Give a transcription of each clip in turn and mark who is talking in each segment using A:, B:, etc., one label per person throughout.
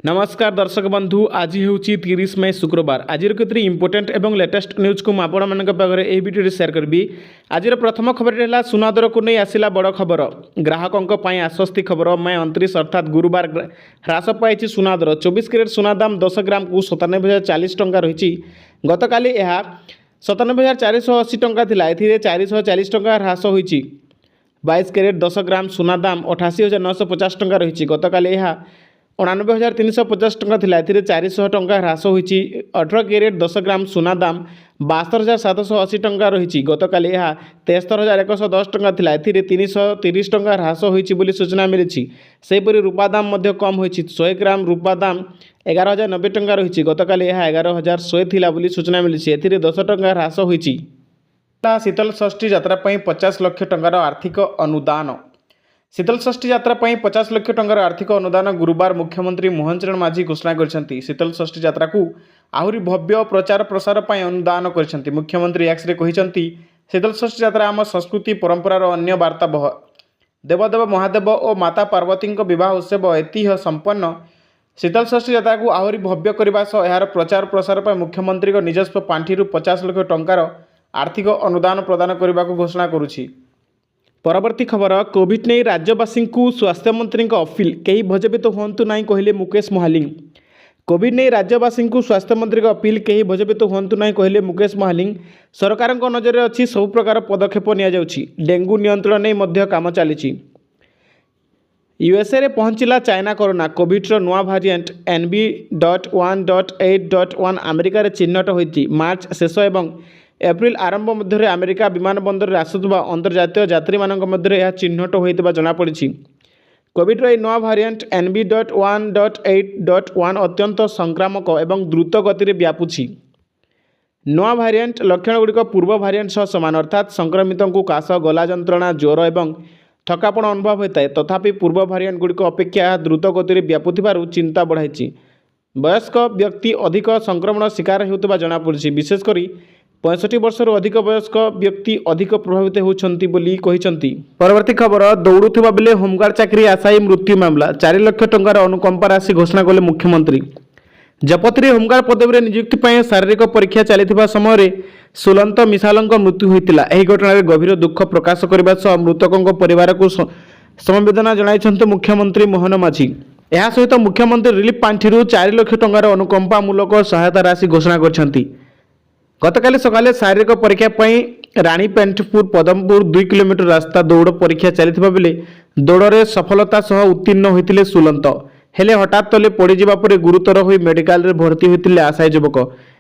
A: नमस्कार दर्शक बंधु आज हूँ 30 मई शुक्रवार आज कतरी इंपोर्टेंट एवं लेटेस्ट न्यूज को मुझे यह भिडियो शेयर करी। आज प्रथम खबर है सुना दर को नहीं आसला बड़ खबर ग्राहकों आश्वस्ति खबर मई 29 अर्थात गुरुवार ह्रास पाई सुना दर 24 कैरेट सुना दाम 10 ग्राम को 97,040 टंका रही। गत काली यह 97,480 टंका थिला एथिरे 440 टंका ह्रास होईची। 22 कैरेट 10 ग्राम सुना दाम 88,950 टंका रही। गत काली यह 99,350 टंका थिला एथिरे 400 टंका ह्रास होईची। 18 कैरेट 10 ग्राम सुना दाम 72,780 टंका रही। गत काली यह 73,110 टंका थिला एथिरे 330 टंका ह्रास होईची बोली सूचना मिली। सेहीपरि रूपा दाम मध्य कम होईची। 100 ग्राम रूपा दाम 11,090 टंका रही। गत काली यह 11,100 थिला बोली सूचना मिली। एथिरे 10 टंका ह्रास होईची। शीतल षष्ठी यात्रा 50 लाख टंकार आर्थिक अनुदान। शीतल षष्ठी यात्रा 50 लाख टंकार आर्थिक अनुदान गुरुवार मुख्यमंत्री मोहन चरण माझी घोषणा करछंती। शीतल षष्ठी यात्रा को आहुरी भव्य प्रचार प्रसार पर अनुदान करछंती। मुख्यमंत्री एक्स रे कहिसंती शीतल षष्ठी यात्रा आम संस्कृति परंपरार अन्य वार्ता बह देवदेव महादेव और माता पार्वती विवाह उत्सव ऐतिह्य संपन्न शीतल षष्ठी यात्रा को आहुरी भव्य करने सह यार प्रचार प्रसार पर मुख्यमंत्री निजस्व पांठि 50 लाख टंकार आर्थिक अनुदान प्रदान करने को घोषणा करुछि। परवर्ती खबर कोविड नहीं राज्यवासी को स्वास्थ्य मंत्री अपील कहीं भयभीत हूँ ना कहले मुकेश महालिंग। कोविड नहीं राज्यवासी को स्वास्थ्य मंत्री अपील कहीं भयभीत हूँ ना कहले मुकेश महालिंग। सरकार नजर अच्छी सब प्रकार पदक्षेप नि डेंगू नियंत्रण नहीं काम चली। यूएसए रे पहुंचला चाइना कोरोना कोविड्र नुआ भारिएंट NB.1.8.1 अमेरिका रे चिन्हट होती। मार्च शेष एवं एप्रिल आरंभ मध्य अमेरिका विमान बंदर आसुवा अंतर्जातीय यात्री मध्य यह चिन्हट होता जमापड़ी। कोविड्र यह नुआ भारिएंट NB.1.8.1 अत्यंत संक्रामक एवं द्रुत गति में व्यापुची। नुआ भारिएंट लक्षण गुड़िक पूर्व भारिएंट सह समान अर्थात संक्रमित को काश गला जंत्रणा ज्वर एवं थकापण अनुभव होता है। तथापि पूर्व भारिएंट गुड़िक अपेक्षा द्रुत गति में व्यापुथिबारु चिंता बढ़ाई। वयस्क व्यक्ति अधिक संक्रमण शिकार होता जमापड़ी। विशेषकर 65 वर्षर अधिक वयस्क व्यक्ति अधिक प्रभावित होती। परवर्ती खबर दौड़ुवा बेले होमगार्ड चाकरी आशायी मृत्यु मामला 4 लाख टंकार अनुकंपा राशि घोषणा कले मुख्यमंत्री। जपति होमगार्ड पदवी नियुक्ति शारीरिक परीक्षा चली समय सुलंत मिसाल मृत्यु होता। यह घटना गभीर दुख प्रकाश करने सह मृतकों परिवार को समवेदना जनाई मुख्यमंत्री मोहन माझी। यह सहित मुख्यमंत्री रिलीफ पांठि 4 लाख टंकार अनुकंपा मूलक सहायता राशि घोषणा कर। गतकाली सकाले शारीरिक परीक्षा रानीपेंटपुर पदमपुर 2 किलोमीटर रास्ता दौड़ परीक्षा चलता बेले दौड़े सफलता सह उत्तीर्ण होते सुलंत। हेले हठात तले पड़ीजा पर गुरुतर हो मेडिकल रे भर्ती होते आशायी युवक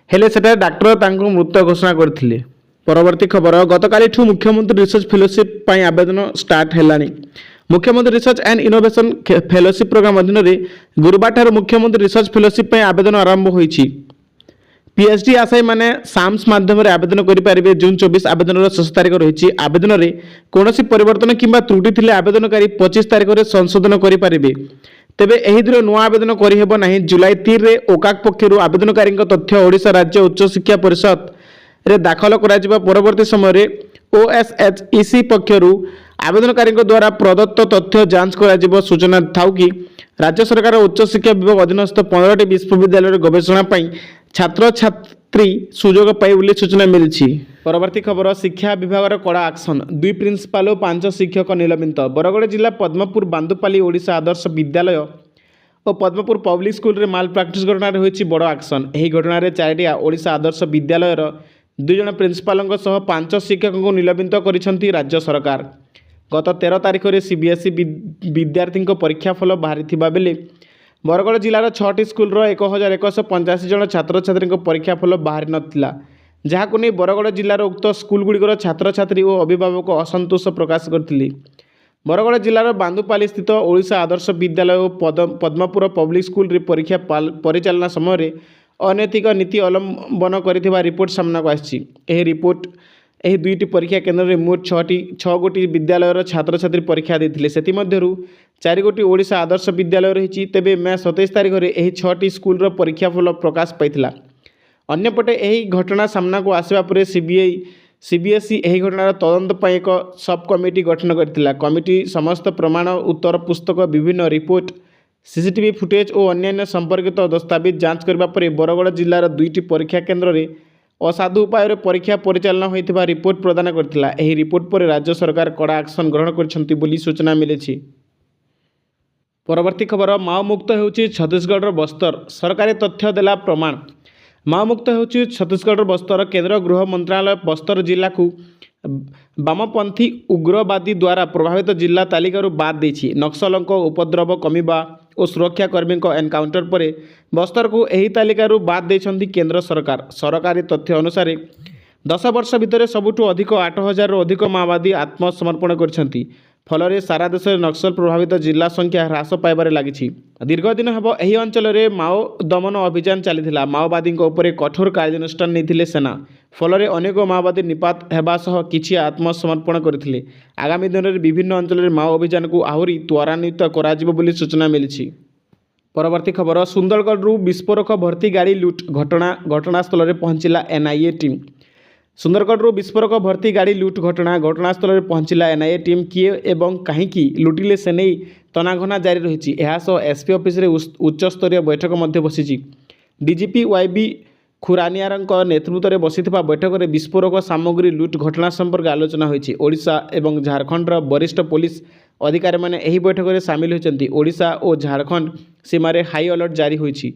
A: हेले सेटा डाक्टर तांको मृत घोषणा करथिले। परवर्ती खबर गतकाली मुख्यमंत्री रिसर्च फेलोशिप आवेदन स्टार्ट है। मुख्यमंत्री research and innovation fellowship programme अधीन गुरुवार मुख्यमंत्री रिसर्च फेलोशिप आवेदन आरंभ होईछि। पीएचडी आशायी मैंने साम्स माध्यम आवेदन करेंगे। जून 24 आवेदन शेष तारीख रही। आवेदन में कौन परिवर्तन किंबा त्रुटि थिले आवेदनकारी 25 तारीख में संशोधन करेंगे। तेबे एही दिन नुआ आवेदन करिहेबो नाही। जुलाई 3 रे ओकाक पक्षर आवेदनकारी तथ्य ओडिशा राज्य उच्च शिक्षा परिषद रे दाखल करा परवर्ती समय OSHEC पक्षर आवेदनकारी द्वारा प्रदत्त तथ्य जांच करा सूचना था कि राज्य सरकार उच्च शिक्षा विभाग अधीनस्थ 15टी विश्वविद्यालय गवेषणा छात्र छात्री सुजोग पाई बोली सूचना मिली। परवर्ती खबर शिक्षा विभाग कड़ा एक्शन 2 प्रिंसिपाल और 5 शिक्षक निलंबित। बरगड़ जिला पद्मपुर बांदुपाली ओडिशा आदर्श विद्यालय और पद्मपुर पब्लिक स्कूल रे माल प्राक्टिस घटना होईछि बड़ एक्शन। यही घटना रे 4टी ओडिशा आदर्श विद्यालय 2 जन प्रिंसिपाल सह 5 शिक्षक को निलंबित करिसेंती राज्य सरकार। गत 13 तारीख में CBSE विद्यार्थी परीक्षाफल बाहरी बेले बरगड़ जिलार 6टी स्कूल 1185 जन छात्र छात्री परीक्षाफल बाहरी नाला। जहां नहीं बरगड़ जिलार उक्त स्कूल गुड़िकर छात्र छात्री और अभिभावक असंतोष प्रकाश करथिले। बरगड़ जिलार बांदुपाली स्थित ओडिशा आदर्श विद्यालय और पद्मपुर पब्लिक स्कूल रे परीक्षा परिचालना समय अनैतिक नीति अवलंबन करिथिबा रिपोर्ट सामना को आछि। एही रिपोर्ट यह 2टी परीक्षा केन्द्र में मोट 6 गोटी विद्यालय छात्र छात्री परीक्षा देते। से 4 गोटी ओडिशा आदर्श विद्यालय रही। तेबे मे 27 तारीख में यह 6टी स्कूल परीक्षाफल प्रकाश पाई। अन्यपटे यही घटना सामना को आसवा पर CBSE यही घटनार तदंत एक सब कमिटी गठन करथिला। कमिटी समस्त प्रमाण उत्तर पुस्तक विभिन्न रिपोर्ट सीसीटीवी फुटेज और अन्य संपर्कित दस्तावेज जांच करने पर बरगड़ जिलार 2टी परीक्षा केन्द्र में असाधु उपाय परीक्षा परिचालन होता रिपोर्ट प्रदान करथिला। एही रिपोर्ट पर राज्य सरकार कड़ा एक्शन ग्रहण करछंती बोली सूचना मिली। परवर्ती खबर माओ मुक्त होउची छत्तीसगढ़ बस्तर सरकारी तथ्य देला प्रमाण। माओ मुक्त होउची छत्तीसगढ़ बस्तर केंद्र गृह मंत्रालय बस्तर जिला को वामपंथी उग्रवादी द्वारा प्रभावित जिला तालिकारु बाद देछि। नक्सलंक उपद्रव कमिबा और सुरक्षाकर्मी एनकाउंटर पर बस्तर को एही तालिकारु बाद देछंती केंद्र सरकार। सरकारी तथ्य अनुसार 10 वर्ष भितर सबुठु अधिक 8,000 रु अधिक माओवादी आत्मसमर्पण करछंती। फल सारा देश में नक्सल प्रभावित जिला संख्या ह्रास पाइबार लगी। दीर्घ दिन हेब एही अंचल में माओ दमन अभियान चली माओवादी कठोर कार्यानुष्ठान नहीं सेना। फल अनेक माओवादी निपात होगा सह किछि आत्मसमर्पण करथिले। आगामी दिन में विभिन्न अंचल में माओ अभियान को आहरी त्वरान्वित कर सूचना मिली। परवर्ती खबर सुंदरगढ़ विस्फोरक भर्ती गाड़ी लुट घटनास्थल में पहुंचला एनआईए टीम। सुंदरगढ़ विस्फोरक भर्ती गाड़ी लुट घटनास्थल में पहुंचला एनआईए टीम किए एवं कहीं लुटिले से नहीं तनाघना जारी रही। एसपी ऑफिस रे उच्च स्तरीय बैठक बसी। डीजीपी वाईबी खुरानियार नेतृत्व में बसी बैठक में विस्फोरक सामग्री लुट घटना संपर्क आलोचना होती। ओडिशा एवं झारखंडर वरिष्ठ पुलिस अधिकारी मैंने यही बैठक में सामिल होती। ओडिशा और झारखंड सीमार हाई अलर्ट जारी होती।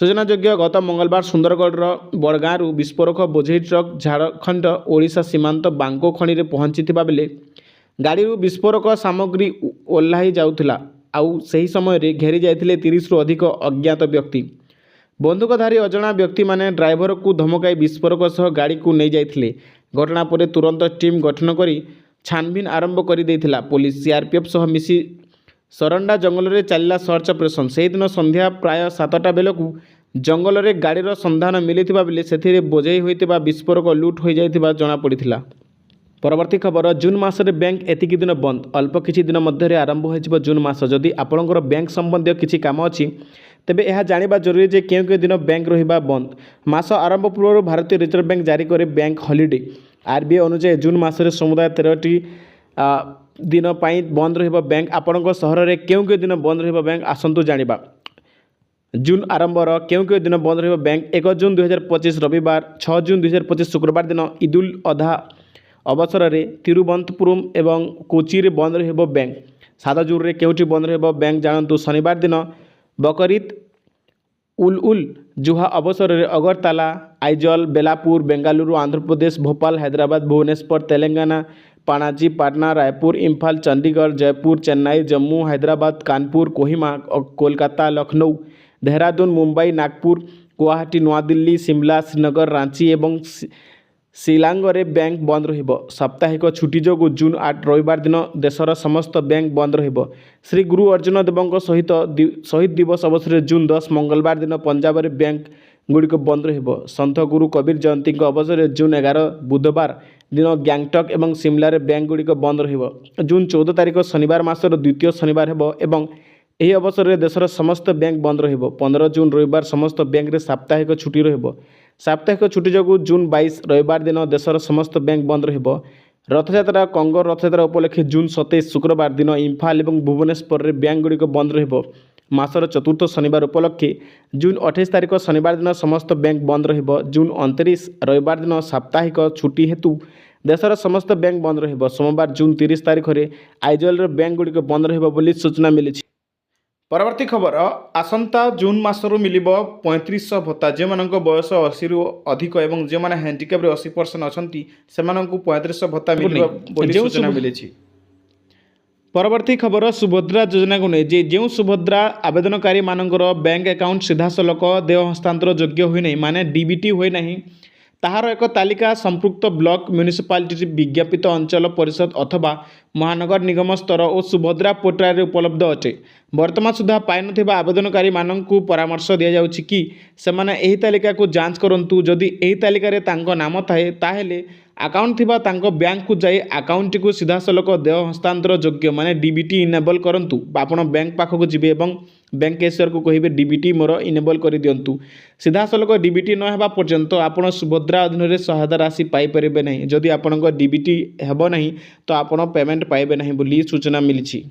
A: सूचनायोग्य गत मंगलवार सुंदरगढ़ बड़गाँव विस्फोरक बोझई ट्रक झारखंड ओडिशा सीमांत बांको खणी में पहुंची बेले गाड़ी विस्फोरक सामग्री ओह्लाई जाऊला। आउ सही समय रे घेरी जाइथिले 30 रु अधिक अज्ञात व्यक्ति। बंदूकधारी अजଣା व्यक्ति माने ड्राइवर को धमकाई विस्फोरक सह गाड़ी को नहीं जाइथिले। घटना पर तुरंत टीम गठन करी छानबीन आरंभ कर देथिला। पुलिस सीआरपीएफ सह मिसी सरंडा जंगल में चलला सर्च ऑपरेशन। से दिन संध्या प्राय 7टा बेलू जंगल में गाड़ीर संधान मिलता बेले से बोझई होता विस्फोरक लुट हो जाता जमापड़ा। परवर्ती खबर जून मासरे बैंक एतिकी दिन बंद। अल्प किछि दिन मध्य आरंभ हो जून मास। जदि आपणकर बैंक संबंधी किछि काम अच्छी तेबे यह जानिबा जरूरी जे केउ दिन बैंक रहिबा बंद। मास आरंभ पूर्व भारतीय रिजर्व बैंक जारी करे बैंक हॉलिडे। आरबीआई अनुसार जून मासरे समुदाय 13टी दिन पाई बंद रहिबा बैंक। आपणक सहर में केउ दिन बंद रहिबा बैंक आसंतु जानिबा। जून आरंभर केउ दिन बंद रहिबा बैंक 1 जून 2025 रविवार, 6 जून 2025 शुक्रवार दिन ईद उल अधा अवसर में तिरुवनंतपुरम एवं कोची रे बंद रहिबा बैंक। 7 जून रे केउटी बंद रहिबा बैंक जानतु। शनिवार दिन बकरीद उल जुहा अवसर में अगरतला, आइजल, बेलापुर, बेंगालुरु, आंध्र प्रदेश, भोपाल, हैदराबाद, भुवनेश्वर, तेलंगाना, पणाजी, पाटना, रायपुर, इम्फाल, चंडीगढ़, जयपुर, चेन्नई, जम्मू, हैदराबाद, कानपुर, कोहिमा, कोलकाता, लखनऊ, देहरादून, मुंबई, नागपुर, गुवाहाटी, नूआदिल्ली, शिमला, श्रीनगर, रांची एवं शिलांगरे बैंक बंद रहिबो। साप्ताहिक छुट्टी जो जून 8 रविवार दिन देशर समस्त बैंक बंद रहिबो। श्री गुरु अर्जुन देवों सहित शहीद दिवस अवसर जून 10 मंगलवार दिन पंजाब रे बैंक गुड़िक बंद रहिबो। संत गुरु कबीर जयंती अवसर में जून 11 बुधवार दिन गैंगटक एवं शिमला रे बैंक गुड़िक बंद रहिबो। जून 14 तारिख शनिवार मासर द्वितीय शनिवार हेबो एवं यही अवसर में देशर समस्त बैंक बंद रहिबो। 15 जून रविवार समस्त बैंक रे साप्ताहिक छुट्टी रहिबो। साप्ताहिक छुट्टी जो जून 22 रविवार दिन देशर समस्त बैंक बंद रहिबो। रथयात्रा कंगर रथयात्रा उपलक्षे जून 27 शुक्रवार दिन इम्फाल एवं भुवनेश्वर रे बैंक गुड़िक बंद रहिबो। मासर चतुर्थ शनिवार उपलक्षे जून 28 तारिख शनिवार दिन समस्त बैंक बंद रहिबो। जून 29 रविवार दिन साप्ताहिक छुट्टी हेतु देशर समस्त बैंक बंद रहिबो। सोमवार जून 30 तारिख रे आइजल रे बैंक गुड़िक बंद रहिबो बोली सूचना मिली। परवर्ती खबर आसंता जून मासरू मिलिबो 3500 भत्ता। जे मानक बयस 80 रु अधिक एवं जे माने हैंडिकैप रे 80% अछंती सेमानंकु 3500 भत्ता मिलिबो बोली सूचना मिलिछि। परवर्ती खबर सुभद्रा योजना को नहीं जे सुभद्रा आवेदनकारी मानकर बैंक अकाउंट सीधा सलक देय हस्तांतर योग्य होई नहीं माने डीबीटी होई नहीं ताहार एक तालिका संपृक्त ब्लॉक म्युनिसिपालिटी विज्ञापित अंचल परिषद अथवा महानगर निगम स्तर और सुभद्रा पोर्टाल उपलब्ध अटे। वर्तमान सुधा पाई नथिबा आवेदनकारी माननकु परामर्श दिया जाउछि कि सेमाने एही तालिका को जांच करंतु। जदि एही तालिका रे तांको नाम थाए ताहेले अकाउंट थिबा तांको बैंक को जाई अकाउंट को सीधा सलक देय हस्तांतर योग्य माने डीबीटी इनेबल करंतु। आपण बैंक पाखक जिबे एवं बैंक कैशियर को कहिबे डीबीटी मोर इनेबल कर दियंतु। सीधा सलक डीबीटी न हेबा पर्यंत आपण सुभद्रा अधीन रे सहायता राशि पाई परिबे नहीं। जदि आपणको डीबीटी हेबो नहीं तो आपण पेमेंट पाइबे नहीं बोली सूचना मिली।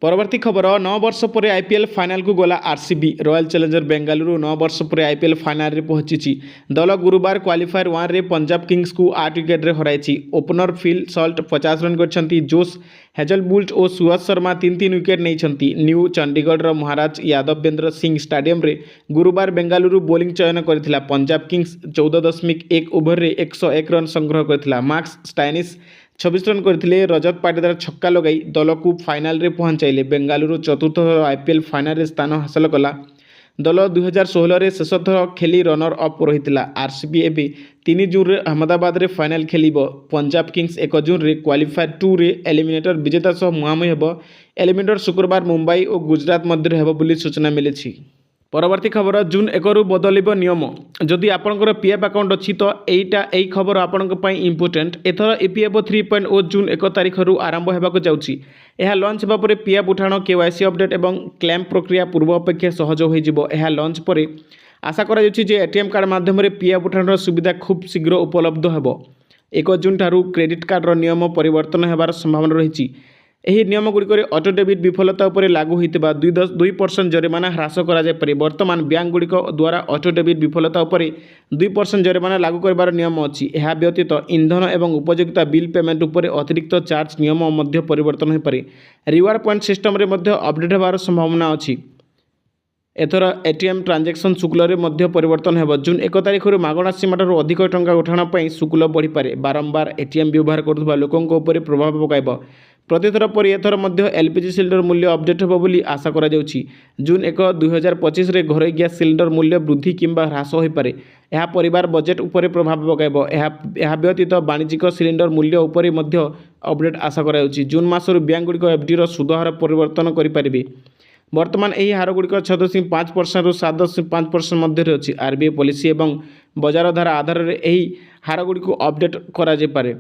A: परवर्ती खबर 9 वर्ष पर आईपीएल फाइनल को गला आरसीबी रॉयल चैलेंजर बेंगालुरु 9 वर्ष पर आईपीएल फाइनल रे पहुंची। दल गुरुवार क्वालिफायर 1 रे पंजाब किंग्स को 8 विकेट रे हराई। ओपनर फिल सल्ट 50 रन करछंती। जोश हेजलवुड और सुहास शर्मा 3 विकेट नहीं। न्यू चंडीगढ़ महाराज यादवेंद्र सिंह स्टाडियम रे गुरुवार बेंगालुरु बोलिंग चयन करथिला। पंजाब किंग्स 14.1 ओवर रे 101 रन संग्रह करथिला। मार्क्स स्टाइनिस 26 रन करथिले। रजत पाटीदार छक्का लगाई दल को फाइनल रे पहुंचाइले। बेंगालुरु चतुर्थ आईपीएल फाइनल रे स्थान हासिल कला। दल 2016 रे शेष थर खेली रनर अप रही। आरसीबी एबे 3 जून रे अहमदाबाद रे फाइनल खेलिबो। पंजाब किंग्स 1 जून रे क्वालिफायर 2 रे एलिमिनेटर विजेता सह मुहांमुही हेबो। एलिमिनेटर शुक्रवार मुंबई और गुजरात मध्य हेबो बोली सूचना मिली। परवर्ती खबर जून 1 रु बदलिब नियम। जदि आपंकर पीएफ अकाउंट अच्छी तो यही खबर आपण इम्पोर्टेंट। एथर ईपीएफओ 3.0 जून 1 तारिख रु आरंभ होगा जाऊँगी। यह लॉन्च होगा पर पीएफ उठाण केवाईसी अपडेट और क्लेम प्रक्रिया पूर्व अपेक्षा सहज हो। लॉन्च पर आशा कर एटीएम कार्ड माध्यम पीएफ उठाण सुविधा खूब शीघ्र उपलब्ध हो। 1 जून ठारू क्रेडिट कार्डर नियम परिवर्तन होबार संभावना रही। ଏହି ନିୟମଗୁଡ଼ିକରେ ଅଟୋ ଡେବିଟ୍ ବିଫଳତା ଉପରେ ଲାଗୁ ହୋଇଥିବା 2% ଜରିମାନା ହ୍ରାସ କରାଯାଇପାରେ। ବର୍ତ୍ତମାନ ବ୍ୟାଙ୍କଗୁଡ଼ିକ ଦ୍ୱାରା ଅଟୋ ଡେବିଟ୍ ବିଫଳତା ଉପରେ 2% ଜରିମାନା ଲାଗୁ କରିବାର ନିୟମ ଅଛି। ଏହା ବ୍ୟତୀତ ଇନ୍ଧନ ଏବଂ ଉପଯୋଗିତା ବିଲ୍ ପେମେଣ୍ଟ ଉପରେ ଅତିରିକ୍ତ ଚାର୍ଜ ନିୟମ ମଧ୍ୟ ପରିବର୍ତ୍ତନ ହୋଇପାରେ। ରିୱାର୍ଡ ପଏଣ୍ଟ ସିଷ୍ଟମରେ ମଧ୍ୟ ଅପଡେଟ୍ ହେବାର ସମ୍ଭାବନା ଅଛି। एथर एटीएम ट्रांजेक्शन शुल्क में परिवर्तन हो। जून 1 तारिख मागणा सीमाठार अधिक टंका उठाण शुल्क बढ़ी पारे। बारंबार एटीएम व्यवहार करुवा लोकों उपर प्रभाव पकाइब। प्रतिथर पर एथर एलपीजी सिलिंडर मूल्य अपडेट हो बोली आशा करा जाउछि। जून 1, 2025 रे घरोई गैस सिलिंडर मूल्य वृद्धि किंबा ह्रास हो पारे। यह परिवार बजेट उपर प्रभाव पकाइब। यह व्यतीत वाणिज्यिक सिलिंडर मूल्य उपर अपडेट आशा करा जाउछि। जून मासर बैंकगुड़िक एफडी रो सुध हार परिवर्तन करें। वर्तमान यही हारगुड़िक 6.5% रु 7.5% मध्य अच्छी। आरबीआई पॉलिसी और बजार धारा आधार में यही हारगुड़ी अपडेट करें।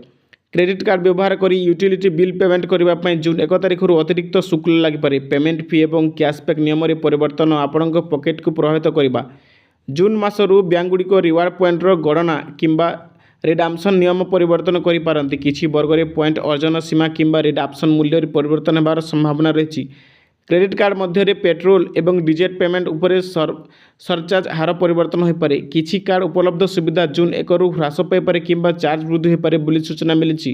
A: क्रेडिट कार्ड व्यवहार कर यूटिलिटी बिल पेमेंट करने जून 1 तारिख अतिरिक्त शुल्क लगिपारे। पेमेंट फी और कैशबैक नियम परिवर्तन आपण पकेट को प्रभावित करवा। जून मासरू बैंकगुड़िक रिवार्ड पॉइंटर गणना किंबा रिडाम्पसन नियम परिवर्तन करें। किसी वर्ग में पॉइंट अर्जन सीमा किंबा रिडाम्पसन मूल्य परिवर्तन होबार संभावना रही। क्रेडिट कार्ड मध्य पेट्रोल एवं डीजेल पेमेंट उपर सरचार्ज हार परिवर्तन हो पारे। किछि कार्ड उपलब्ध सुविधा जून 1 रु ह्रास पाइपारे किंबा चार्ज वृद्धि हो पारे बोली सूचना मिली।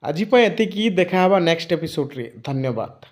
A: आज एतिकी देखा नेक्स्ट एपिसोड रे। धन्यवाद।